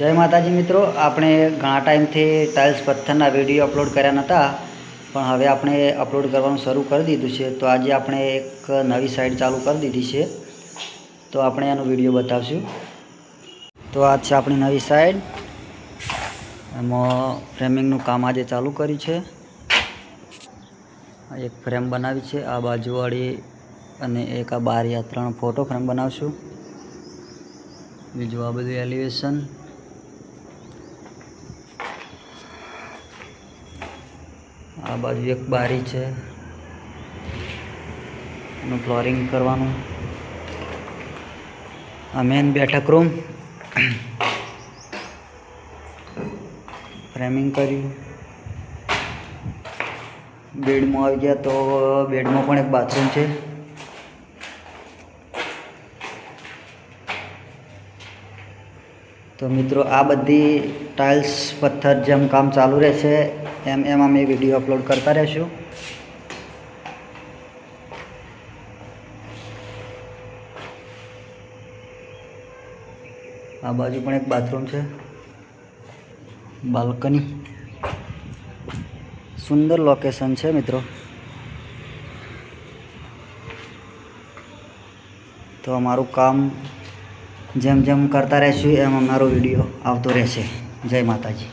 जय माताजी मित्रों, आपणे घणा टाइम थी टाइल्स पत्थरना विडियो अपलोड कर्या नता, पण हवे आपणे अपलोड करवानुं शरू कर दीधुं छे। तो आज आपणे एक नवी साइड चालू कर दीधी छे, तो आपणे एनो विडियो बतावशुं। तो आज छे आपणी नवी साइड, एमां फ्रेमिंगनुं काम आजे चालू कर्युं छे। एक फ्रेम बनावी छे, आ बाजुवाળી अने एक आ बारी, आ 3 फोटो फ्रेम बनावशुं। बीजुं आ बधुं एलिवेशन, आ बाजू एक बारी है, फ्लोरिंग करवानुं। आ मेन बैठक रूम फ्रेमिंग कर्युं। बेड में आई गया, तो बेड में पण एक बाथरूम है। तो मित्रों, आ बधी टाइल्स पत्थर जेम काम चालू रहे एम एम अमे विडियो अपलोड करता रहीशुं। आ बाजू पण एक बाथरूम है, बाल्कनी, सुंदर लोकेशन है मित्रों। तो अमारू काम जेम जेम करता रहीशुं एम अमारो विडियो आवतो रहेशे। जय माताजी।